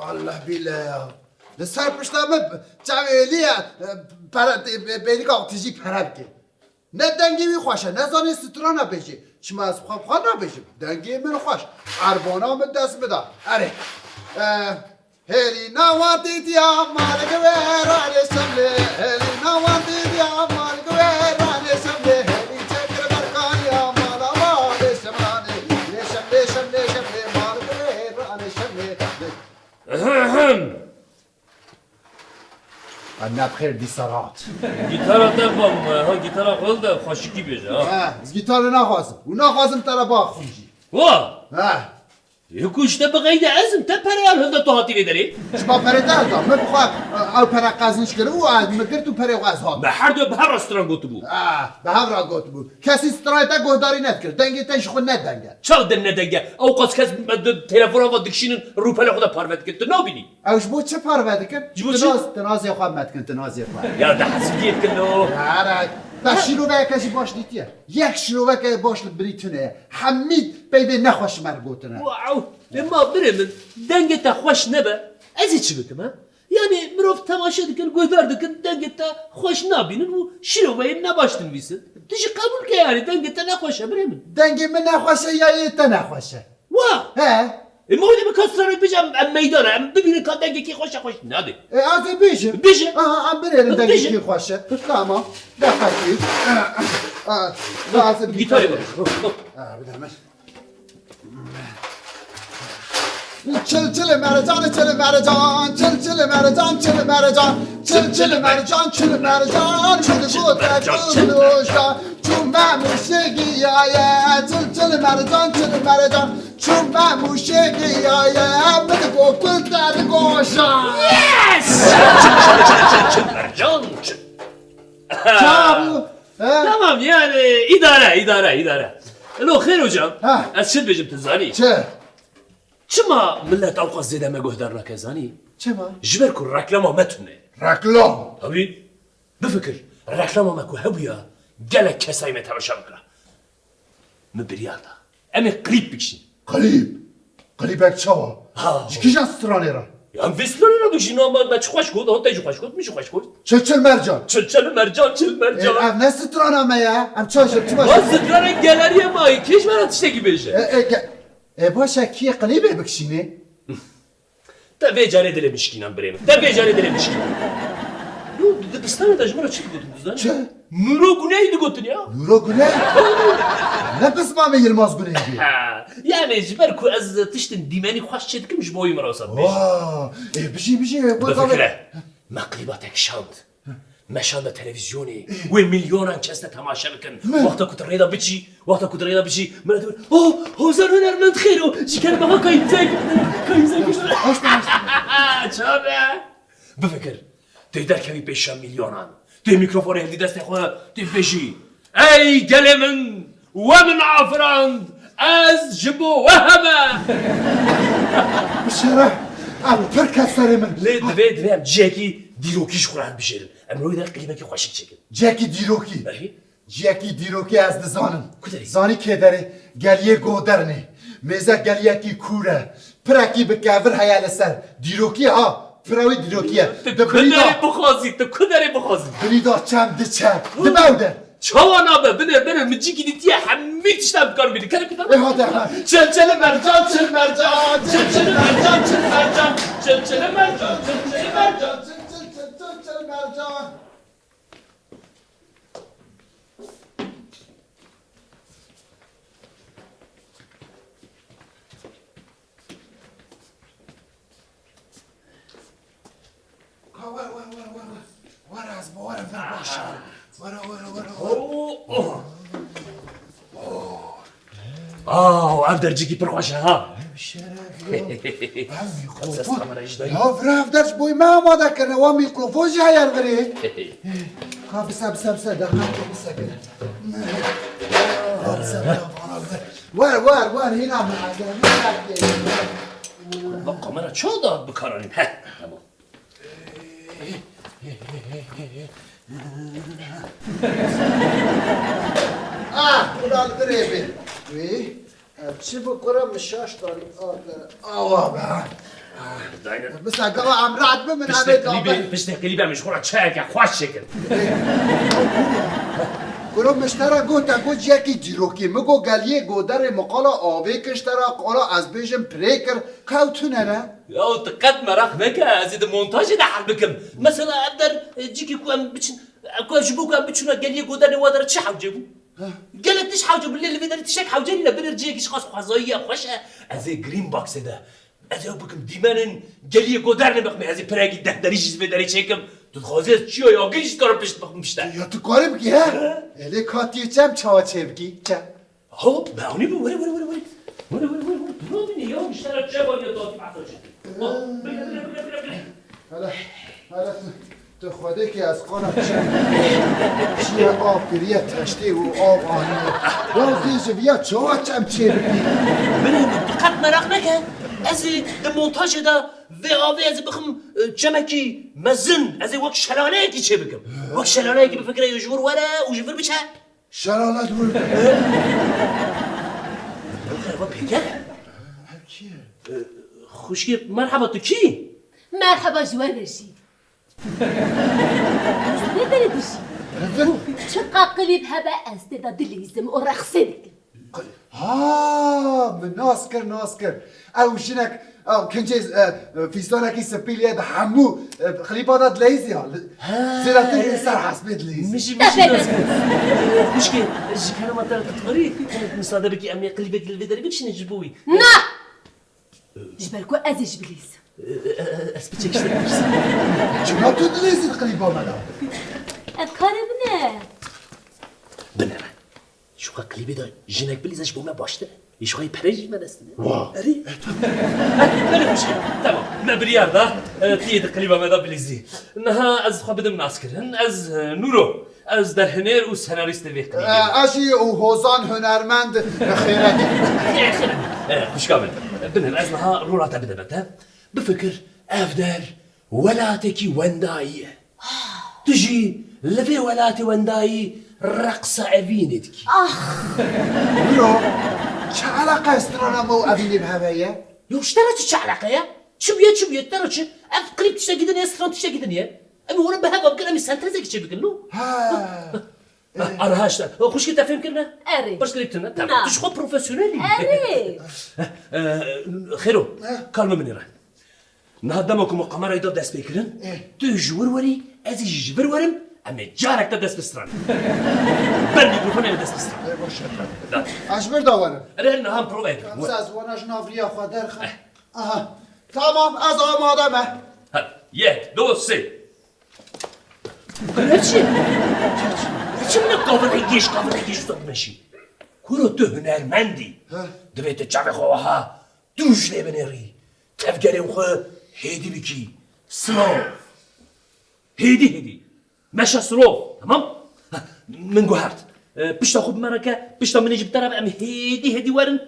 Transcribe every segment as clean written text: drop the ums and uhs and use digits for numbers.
والله بالله لسر پشتم جویلیه بیلی که تیجی پرد که نه دنگی می خوشه نه زانی سترا نبیجی چما از خواه نبیجی دنگی من خوش عربانا من دست بده اره هلی نوادی دیا مالک ویرانی شمله هلی نوادی دیا مالک ویرانی شمله هلی چکر برکانی مالا مالی شمرانی شمله شمله شمله مالک ویرانی شمله انا بخير دي سرات گیتار دفعه ها گیتار خود ده خاشکی بیجه ها از گیتار نخواستم و نخواستم ترا باخونجی وا ها یکوش ده بقید ازم تا پریال هنده تو هاتی نداری؟ شما پره دادم من بخواه او پره قازنش کرد و از مگر تو پره قاز ها به هر دو به هر رستوران گوتو بود به هم را گوت بود کسی سترایتا گهداری ند کرد دنگی تنش خود ندنگه چال دن ندنگه او قاس کس تلفن ها دکشینن روپل خدا پاروت کرد تو نابینی اوش بود چه پرواده کرد؟ جبو چه؟ تنازی خواه مد کن تنازی خواه یا ده حسودیت کنو و شیروه کسی باش دیتیه یک شیروه که باش بریتونه حمید بیبه نخوش مرگوتونه واو اما بره من دنگ تا خوش نبه ازی چی بکم ها؟ یعنی مروف تماشا دکن گهدار دکن دنگ تا خوش نابینن و شیروه نباشتن بیسن تیجی قبول که یعنی دنگ تا نخوشه بره من دنگی من نخوشه یا ایتا نخوشه وا ها اما بودی بکسترانه بجم میدانه ام ببینه که دنگی که خوش نده از بیشه بیشه ام بره دنگی که خوشه تمام دفتی لازم گیتاری بدمش چل مرجان چل مرجان چل مرجان چل مرجان چل مرجان چل مرجان چل گوشا چون موشگی آیه چل مرجان چل مرجان چون موشگی آیه بده گوکل در گوشا یس چل مرجان تمام یعنی اداره الو خیر هجام از چه بجم تزانی چه چما ملت اوقات زیده مگهدار نکه زانی چما جبر کن رکلام متونه رکلام طبی بفکر رکلام مکو هبویا گلک کسایی متوشم کرا مبریادا امی قریب بکشین قلیب چوا کیشان سترانه را هم وسترانی را بکشین اما چه خوش کود آن تیجو خوش کود میشه خوش کود چل مرجان چل مرجان ام نه سترانه میا ام چاشم چه باشه باز ستران گلری مایی کش برای تشتگی بشه باشه کی قلیبه بکشینه تا ویجاره دل مشکینم بریم تا ویجاره دل مشکینم نو دبستان دا جمعه چی گفتم دوستان چه مرو گناهی گفتن یا نورو گونه نه بس ما یلماز گونه دی یعنی جبر کو از تشتن دیمانی خوش چه دکم جبوی مراسم واه بشی بفکره مقلباتك شاند مشان تلفزيوني وين مليون كاسة تماشا بكن وقتا كنت ريضة بتشي مرة تقول هو زار هنرمند خيرو شي كان بها كايزاك شابه بفكر تقدر كمي بيشا مليونان تي ميكروفون هندي دست اخوة تي بيشي اي قلمن ومن عفراند از جبو وهمه بشرح ام فركة سرمن ليه دبي جاكي دیروکیش خورد بشه امروز در قیمه که خوشی چکن جاکی دیروکی از دزانم زانی که داره گلیه گودرنه میزه گلیه کی کوره پرکی به کافر حیال سر دیروکی ها پراوی دیروکیه تو کدره بخوازی بریدا چند دباوده چوانا بنر مجی که دیتیه همه تشتم بکار بیده کنه کدر هاده چل مرجان افدر جيكي بروحش ها افدرش بوي ما ذكرنا وميكروفون جاي يرغري بس وار هنا بقى مرة شو داد بكارانين تمام ولا القريبين چی بکنم مشاش داری آوا به بس اگه امراد بمن همه دابه پشت قلیبه مشغول چه که خوش شکل گروه مشترا گوتا گو جاکی جیروکی مگو گلیه گودر مقالا آوه کشترا قالا از بیشم پریکر کاوتونه نه یا دقت مراخ نکه از این مونتاژ ده حل بکم مثلا ادر جیکی کوام بچن کوام جبو کوام بچونا گلیه گودر وادر چه حوجه بو قالت تش حوجه بالليل اللي بدر تشك حوجه لنا بدر جيك خاص خزايه خوشه از جرين باكس ده از بكم ديمانن گلیه گودر نبخمي از پراگی ده دریش بدری چکم تو خوازه چیو یا گیش کار پشت بخمشته یا تو کاری بگی ها الی کاتی چم چاوا چه بگی چه هو باوني بو وري درومني يوم اشترى جبل يا دوت بعثو حالا تو خوده که از قانم چیه آب گریه تشتی و آب آنیه یا دیزه بیا چاوا چم چه بگی دقت مراق نکه از ده مونتاژ دا و آوی از بخم جمکی مزن از وقت شلاله کی چه بکم وقت شلاله کی بفکر یجور وره و جفر بچه شلاله دور خربا پیگه خوشکی مرحبا تو کی؟ مرحبا جوانشي زين دشي شو قاقلي بهبا استعداد لازم ورخصك ها ناسكر او شنك او كنجي فيستونك سبيليا بحمو خليبات ليزي زيراتي سر حسبت ليزي مشي خوشکی جکانه ما ترى تقري مصادر بكي امي قلبك الفيدري بكش نجبوي نا جبالكو ازي جبليس اسبتك شتك شنو تدليزي القليبه مالا افكار ابنه بنرا شو قلبي ده جنك بليزش بوما باشته ايش خوي بريج ما دستني واه. اري انا مش تمام ما بريار ده تيد قلبه ما ده بليزي انها از خو بدم ناسكرن از نورو از در هنر و سناریست وی قلبي اشي وهوزان هنرمند خيرتي خوش كامل بنر از نها رورا تبدأ بفكر افدر ولاتكي ونداية تجي لفي ولاتي ونداي رقصة أبينتكي برو چه علاقه استرانا مو ابيني بهبايا يو اشترت شو علاقة يا شو بيت ترى شو اف قريب تشتاق جدا يا سترون تشتاق جدا يا أبي ورا بهذا بقول أمي سنترزك شو بيقولوا ها أنا هاشتا خوش كده فهم كنا أري. باش قريبتنا نعم. تمام تشخو بروفيسيونيلي اري خيرو كلمة مني راه نهضمكم قمر يدو داس بيكرن تجور وري ازي جبر ورم اما جارك داس بستران بل ميكروفون داس بستران لا اشبر داورم راه هم بروفيت از وانش نافریا خودر خ آها تمام از آمادمه يك دو سي قلتشي من قابل هيجيش صوت ماشي كورو تو هنرمندي دبيت تشافي خوها دوش لي بنري تفكري وخو هيدي بكي سلو هيدي ماشا سلو تمام من قهرت بشتا خب مركه بشتا من جبت راه ام هيدي ورن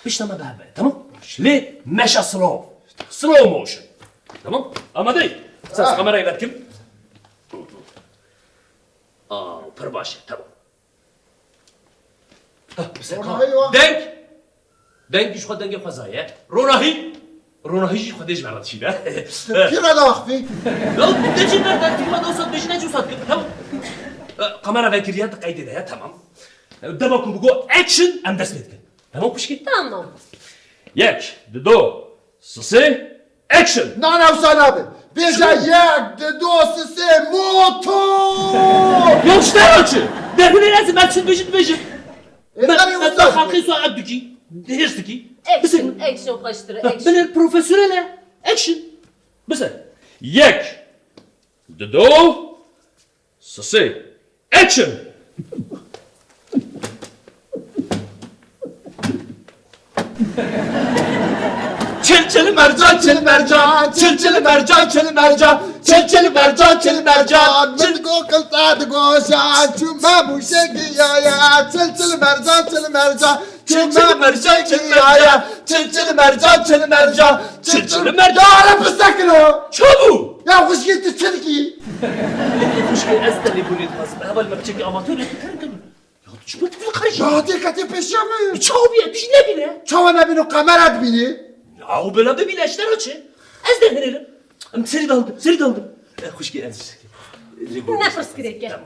بشتا ما بهبه تمام ليه ماشا سلو موشن تمام اما دي اساس كاميرا يبكم برباشه تمام دنگ شو دنگ خزایه روناهی خودش مرد شده کی را لاخفی لو دجی مرد فیلم دوست بشینه جو ساعت تمام قمر وکریات قید ده تمام دماغم بگو اکشن ام دست میاد تمام پشکی تمام یک دو سه اکشن نه سنابه بیجا یک دو سه موتور یا اشترا چه دهونه لازم اکشن بجید اینقدر من استاد خلقی سو عبدکی هرستکی اكشن قشطر اكشن من البروفيسيونيل اكشن بس يك دو سي اكشن چل مرجان من گوکل تاد گوشا چوما موشگی یا چل مرجان چوما موشگی چل مرجان آره بسکنو چابو یا خوشگی تو چلکی مشكلة أزدلي بوليد خاص أول ما بتشكي أماتور يتكلم شو بتفيل خارج شاطر كتير بيشامي تشاو بيه تيجي نبيله شو أنا بينو كاميرا بيني او بلا ببيله اشترى شيء از ده هنيله ام سري daldım خوش ki az نفرس كريكة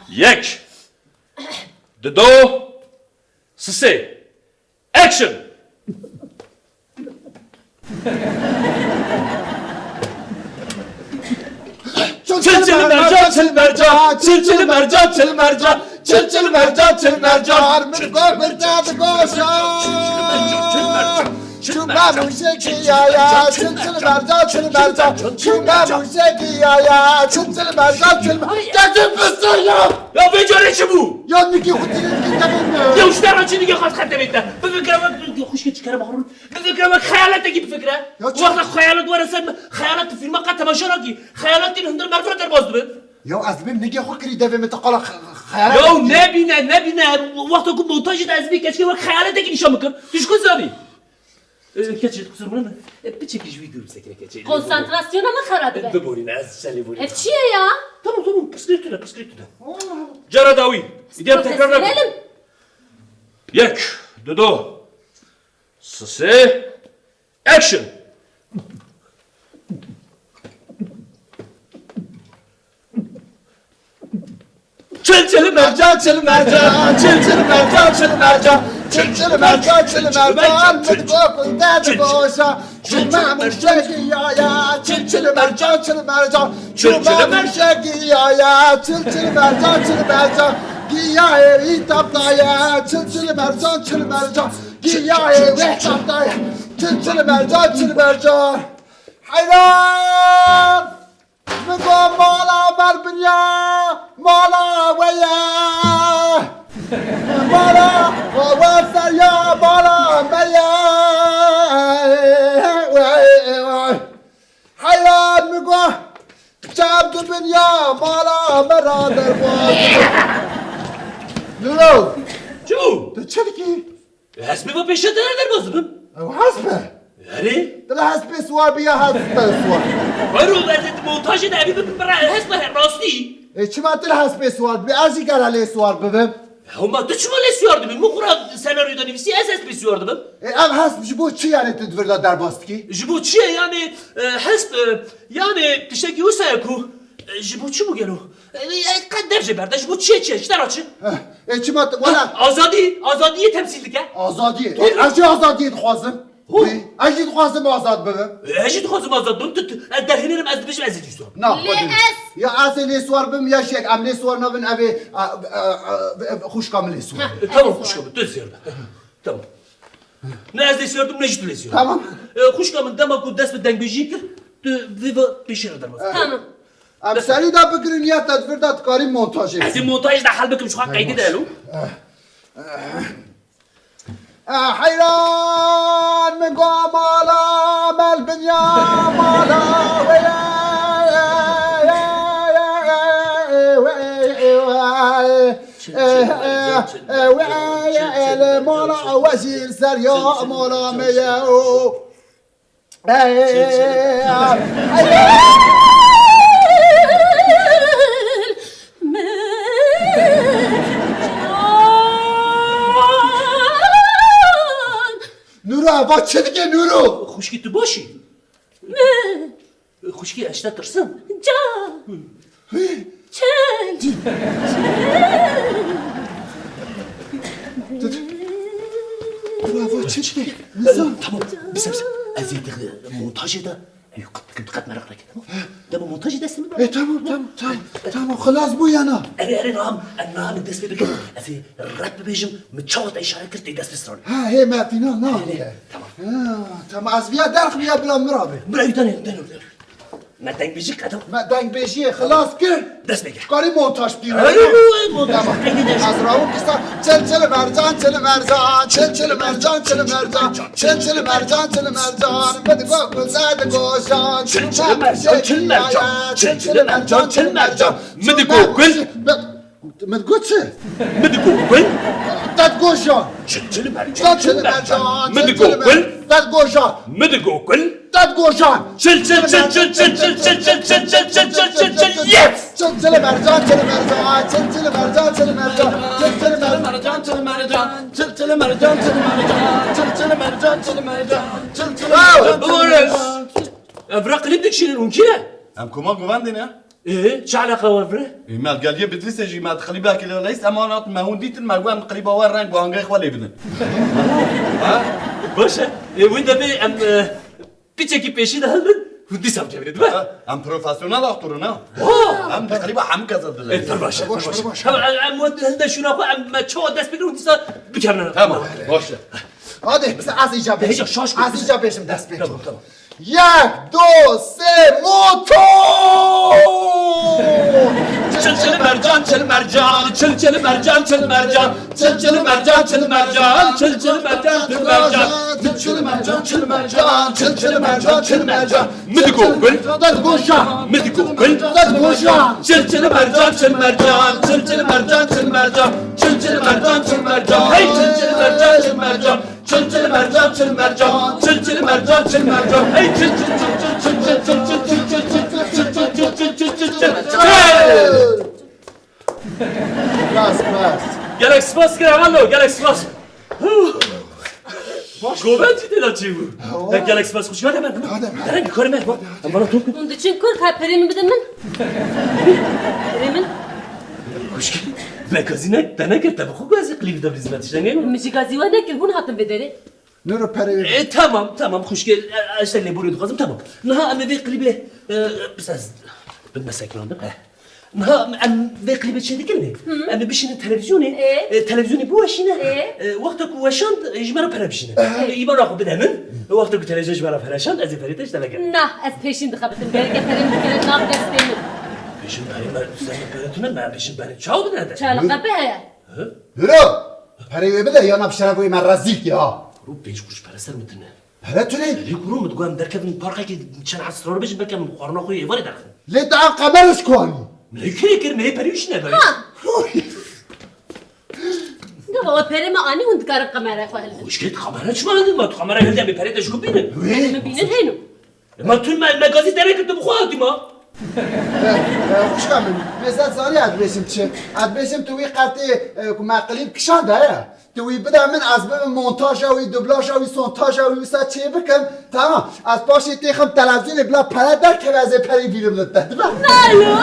یک دو سه اکشن çil mercan çil mercan çil mercan çil mercan çil mercan çil mercan من گو برجاد گوشا چوبا موشکی یا چل چل مرجا چل مرجا چوبا موشکی یا چل چل مرجا چل گردن بسر ya ya beceri ki bu ya niki kutinin kitabın ya uçlar açı diye kalk hatta bekle bu fikre bak hoş geç çıkarım harun bu fikre bak hayalete gibi fikre وقت خیالات ورسن خیالات فیلم قد تماشا نکی خیالات دین هندر مرفوع در باز ببین ya azmim niki خکری دوی متقالا خیال ya ne bine وقت اكون montaj da azmi keşke bak hayalete gibi nişan bakın düş kız abi keçi kusur bunu bir çekiş video sekre keçi konsantrasyona mı خرابه be? ببورین از سلی بورین Ev çiğe ya. tamam püskürtüne Cara davi gidelim tekrar Profesyonelim. یک دو سه اکشن çil mercan çil mercan çil mercan çil mercan çil mercan çil mercan متقاقل داد گوشا چوبا موشکی یا çil mercan çil mercan çوبا موشکی یا çil mercan çil mercan giyaye itaptaya çil mercan çil mercan giyaye itaptaya çil mercan hayran میگو مالا بر بنیا مالا ویا مالا و سریا مالا میا حیران میگو جاب تو بنیا مالا مرا در باز نورو Çu تو چه دیگی؟ Hasbi bu peşe der bozdun او حسبه Yani دل حسبه سوار بیا حسبه سوار Hayır o da montaj da bir bana hasbi rasti چما دل حسبه سوار بیا ازی گراله سوار ببم Ama da çuval esiyordu ben. Mukura senaryoda nefisi esas esiyordu ben. ام حسب جبو چی یعنی تدوردا در باستکی؟ Jibuçi yani hasb yani tişteki usayaku Jibuçi mu gelo? Kader jeberde Jibuçi işte açı. چما ولا Azadiye temsildik ha. آزادیه از چه آزادیت خوازم؟ از چی خوازم آزاد ببم؟ Ejid xozum azad dum tut derhinerim az beş azid istiyor. نه لأس. یا از لیسوار بم یا شک ام لیسوار نبن اوی خوش کامل لیسوار Tamam kuşkamı dözüyor. Tamam. Ne az desiyordum ne ciddi desiyordum. Tamam. Kuşkamın damaku dest beden bejikir. Viva peşir edermez. Tamam. ام سری دا بگرین یا تدبیر دا تکاری مونتاژه از این montaj da hal bekim şu an kaydı değilim. حیران میگو مالا مل بنیا مالا مالا وزیر سریا مالا میو نورو هوا چه دیگه نورو Hoş gitti başı. Hoş ki eşte tırsın. Can. Çel. نورو هوا چه دیگه Tamam. Bizim eziyeti montajı da dikkat merak etme tamam. Tamam montajı da seni تمام خلاص بو یا نه اري نعم دست بك في راب بيجم متشوط اشاره كرتي دست بسرون ها هي ما فينا نه tamam. تمام از بیا درخ بیا بلا مرابه برای دانه ما دنگ بيجيك ادم ما دنگ بشیه خلاص کر دست بك کاری مونتاژ دیره montaj از راو کسا چل مرجان چل مرجان چل مرجان چل مرجان چل مرجان چل مرجان بدگو گزد گوشان چل مرجان چل مرجان مدگو گل مدگو چه؟ مدگو گل داد گوشان چل مرجان چل مرجان مدگو گل داد گوشان مدگو گل داد گوشان Çıl çıl çıl çıl çıl çıl çıl çıl çıl çıl çıl çıl çıl çıl yes! چل چل مرجان چل مرجان چل چل مرجان چل مرجان چل چل مرجان چل مرجان چل چل مرجان چل مرجان چل چل مرجان چل مرجان چل چل Boris! Evra klip dikşinin unkine. ام كوما قواندنا Çe alaka var bre? ما القاليه بدلسه جي ما تخلي بالك ليس امانات ما هو ديت ما قوان قريبه وين رانك وانغي خوالي بدن Başa. Wenda be em piçeki peşi de halın. Hundi samca verin be. ام بروفيسيونال اختورنا ام تقريبا حم كذا Enter başa. Tamam em helde şuna ko em çoğu dest bir hundisa bikarna. تمام باش hadi biz az ica Heyecan, beşim şaşkın. az ica beşim dest beşim Tamam tamam. یک دو سه موتور Çıl çıl mercan çıl mercan çıl çıl mercan çıl mercan çıl çıl mercan çıl mercan çıl çıl mercan çıl mercan çıl çıl mercan çıl mercan çıl çıl mercan çıl mercan Midiko gül dad goşa Midiko gül dad goşa çıl çıl mercan çıl mercan çıl çıl mercan çıl mercan çıl çıl mercan çıl mercan hey çıl çıl mercan çıl mercan çıl çıl mercan çıl mercan çıl çıl mercan çıl mercan hey çıl çıl çıl çıl çıl çıl çıl çıl çıl çıl çıl çıl çıl çıl çıl çıl çıl çıl bas bas Gerek spas kravallo, gerek spas. Govet idi la çivu. Gerek spas kuş hadi ben. Hadi yukarı ben. Bana top. Onun için kur ka perimi bir de min. Perimin. Kuş ki. La kazine tane kerta bu gazi klip da bizim atıştan Mişi gazi var ne ki bunu hatın bederi. nuru peri Tamam kuş ki işte ne buraya kazım tamam. Naha ama ve klibi biraz bilmesek landım. Naha ve klibi çedik mi? Ama bir şeyin televizyonu. Televizyonu bu işine. Vakti ku yaşan icmara para bir şeyine. İban akı bilemin. Vakti ku televizyon icmara paraşan az ifade işte la gel. Nah ez peşin dıkabetim. Berge perim bir kere nak desteğimi. Peşin ben sen peratuna ben peşin beni çal bu nerede? Çağlaka be ya. nuru peri bile yana pişara bu iman razik ya Rup 5 kuruş para ser mitine. peri tüne Yıkuru mu dugam derkevin parka ki çan asrar beş bekem qarna koyu var eder. le daha kamerus koyni Mülküye girmeye periş ne böyle? Ne baba perimi ani hund karıp kamera koyalım. Hoş git kamera çıkmadın mı? Kamera geldi bir peri de şu binin. Perimi binin heynu. Ma tüm magazin derek de bu xatim ha. خوش کامل مثلا زانی ادرسیم چه ادرسیم توی قطعه مقلیم کشان داره توی بدم من از بب مونتاژ و دوبلاژ و سونتاژ و مثلا چه بکن تمام از باش تیخم تلویزیون بلا پرا در که از پری بیرون داد Alo.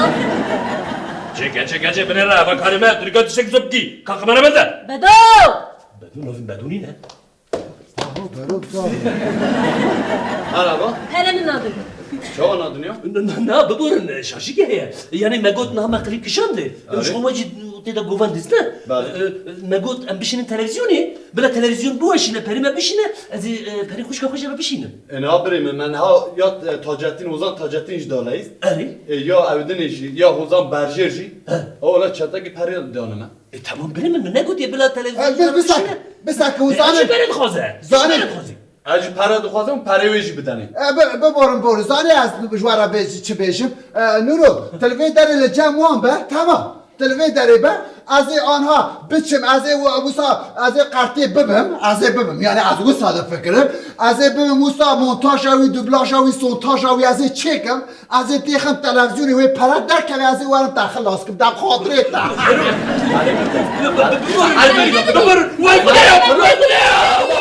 Çeke beni ra bak hanıma dikkat çek zopki. Kalk kamera bende. Bedo. Beduni ne? مرحبا Perimin adı. شو انا دنيا Ne baburun şaşı ki. Yani megot na maklip kişandı. Şu amacı te da govan dizne. Megot am bişinin televizyonu. Bela televizyon bu işine perime bişine. Az peri kuş kafaşa bişine. انا ابري من ها يا تاجتين وزان تاجتين جدالايز Ari. يا اودنيجي يا وزان برجرجي اولا çataki peri دانما Tamam benim ne gut ya bela televizyon. بسك Zane. وزانه Benim xoza. Zane. اجي پرا دخوازم پری ویجی بدنی ببرم برو زانه از جوارا بیشی چه بیشم نورو تلویزیون داره لجام وان به تمام تلویزیون داره به از آنها بچم از وسا از قرطی ببم از ببم یعنی از وسا فکرم از ببم وسا مونتاژ و دوبلاژ و سونتاژ و از چکم از دیخم تلویزیون و پرد در که از وارم داخل لاس کم دم خاطره تا Baburun. Vay